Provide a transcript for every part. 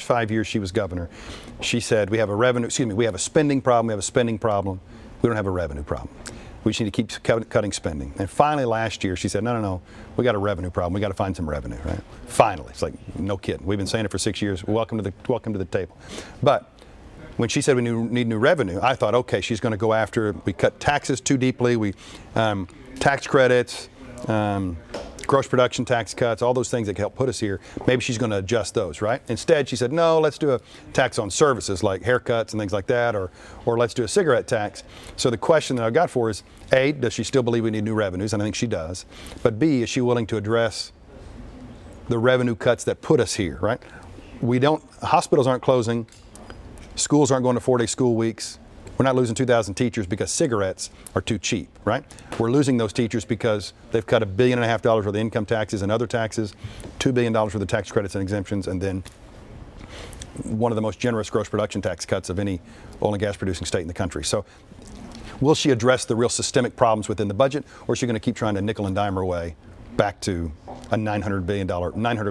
5 years she was governor, she said we have a spending problem, we don't have a revenue problem. We just need to keep cutting spending. And finally last year she said, no, we got a revenue problem. We got to find some revenue, right? Finally, it's like, no kidding. We've been saying it for 6 years. Welcome to the table. But when she said we need new revenue, I thought, okay, she's going to go after, we cut taxes too deeply, tax credits, gross production tax cuts, all those things that can help put us here. Maybe she's going to adjust those, right? Instead, she said, no, let's do a tax on services like haircuts and things like that, or let's do a cigarette tax. So the question that I got for her is, A, does she still believe we need new revenues? And I think she does. But B, is she willing to address the revenue cuts that put us here, right? Hospitals aren't closing, schools aren't going to 4-day school weeks. We're not losing 2,000 teachers because cigarettes are too cheap, right? We're losing those teachers because they've cut $1.5 billion worth of income taxes and other taxes, $2 billion worth of tax credits and exemptions, and then one of the most generous gross production tax cuts of any oil and gas producing state in the country. So will she address the real systemic problems within the budget, or is she going to keep trying to nickel and dime her way back to a $900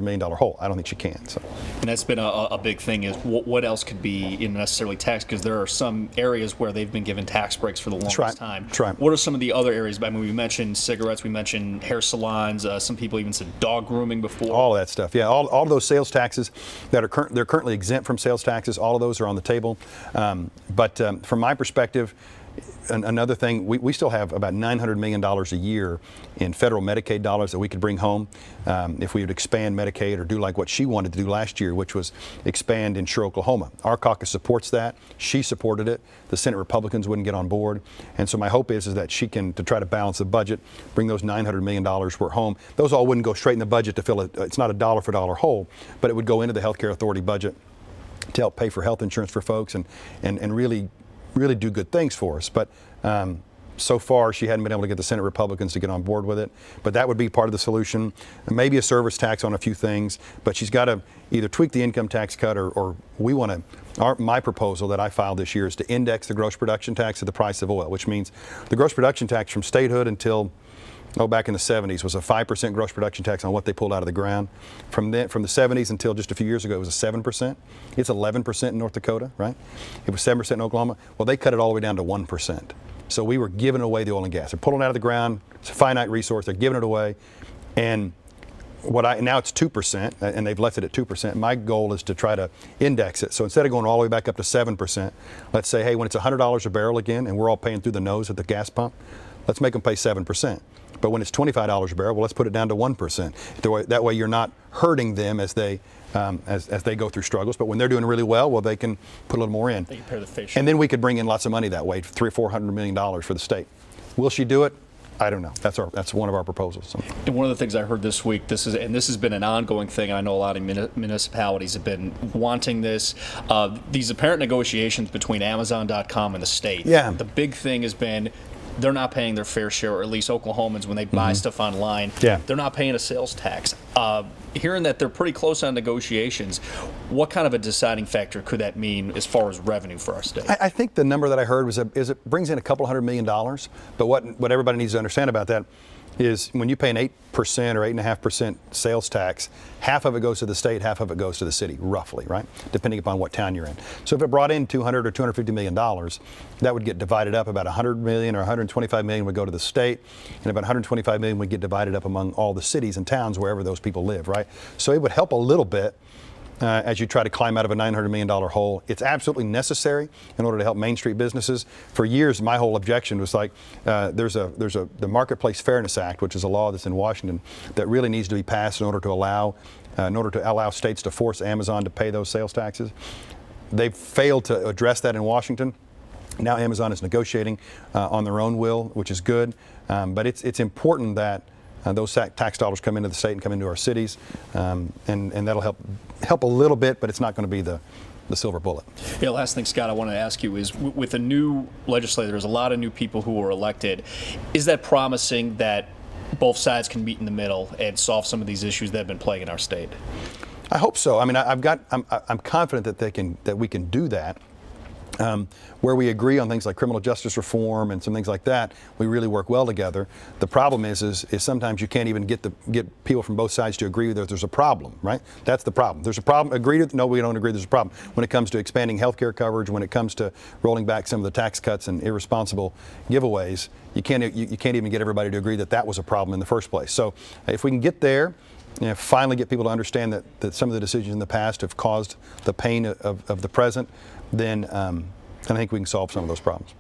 million hole? I don't think she can. So. And that's been a big thing, is what else could be necessarily taxed, because there are some areas where they've been given tax breaks for the longest time. That's right. What are some of the other areas? I mean, we mentioned cigarettes, we mentioned hair salons, some people even said dog grooming before. All of that stuff, yeah. All of those sales taxes that are they're currently exempt from sales taxes, all of those are on the table. But from my perspective, another thing, we still have about $900 million a year in federal Medicaid dollars that we could bring home if we would expand Medicaid or do like what she wanted to do last year, which was expand Insure Oklahoma. Our caucus supports that. She supported it. The Senate Republicans wouldn't get on board. And so my hope is that she can, to try to balance the budget, bring those $900 million worth home. Those all wouldn't go straight in the budget to fill it. It's not a dollar for dollar hole, but it would go into the Health Care Authority budget to help pay for health insurance for folks and really do good things for us. But so far, she hadn't been able to get the Senate Republicans to get on board with it. But that would be part of the solution. Maybe a service tax on a few things. But she's got to either tweak the income tax cut, or we want to. My proposal that I filed this year is to index the gross production tax to the price of oil, which means the gross production tax from statehood until back in the 70s was a 5% gross production tax on what they pulled out of the ground. From the 70s until just a few years ago, it was a 7%. It's 11% in North Dakota, right? It was 7% in Oklahoma. Well, they cut it all the way down to 1%. So we were giving away the oil and gas. They're pulling it out of the ground. It's a finite resource. They're giving it away. And now it's 2%, and they've left it at 2%. My goal is to try to index it. So instead of going all the way back up to 7%, let's say, hey, when it's $100 a barrel again, and we're all paying through the nose at the gas pump, let's make them pay 7%. But when it's $25 a barrel, well, let's put it down to 1%. That way you're not hurting them as they go through struggles. But when they're doing really well, they can put a little more in. They can pay the fish. And then we could bring in lots of money that way, $300 or $400 million for the state. Will she do it? I don't know. That's one of our proposals. So. And one of the things I heard this week, this has been an ongoing thing. I know a lot of municipalities have been wanting this. These apparent negotiations between Amazon.com and the state. Yeah. The big thing has been, they're not paying their fair share, or at least Oklahomans, when they buy stuff online, they're not paying a sales tax. Hearing that they're pretty close on negotiations, what kind of a deciding factor could that mean as far as revenue for our state? I think the number that I heard was it brings in a couple $100 million. But what everybody needs to understand about that is when you pay an 8% or 8.5% sales tax, half of it goes to the state, half of it goes to the city, roughly, right? Depending upon what town you're in. So if it brought in $200 or $250 million, that would get divided up. About $100 million or $125 million would go to the state, and about $125 million would get divided up among all the cities and towns wherever those people live, right? So it would help a little bit as you try to climb out of a $900 million hole. It's absolutely necessary in order to help Main Street businesses. For years, my whole objection was like, there's the Marketplace Fairness Act, which is a law that's in Washington that really needs to be passed in order to allow states to force Amazon to pay those sales taxes. They've failed to address that in Washington. Now Amazon is negotiating on their own will, which is good. But it's important that those tax dollars come into the state and come into our cities, and that'll help a little bit, but it's not going to be the silver bullet. Yeah, last thing, Scott, I want to ask you is, with a new legislator, there's a lot of new people who were elected. Is that promising that both sides can meet in the middle and solve some of these issues that have been plaguing our state? I hope so. I mean, I'm confident that we can do that. Where we agree on things like criminal justice reform and some things like that, we really work well together. The problem is sometimes you can't even get people from both sides to agree that there's a problem, right? That's the problem. There's a problem. Agree to, no, we don't agree there's a problem. When it comes to expanding health care coverage, when it comes to rolling back some of the tax cuts and irresponsible giveaways, you can't even get everybody to agree that that was a problem in the first place. So if we can get there, finally get people to understand that some of the decisions in the past have caused the pain of the present, then I think we can solve some of those problems.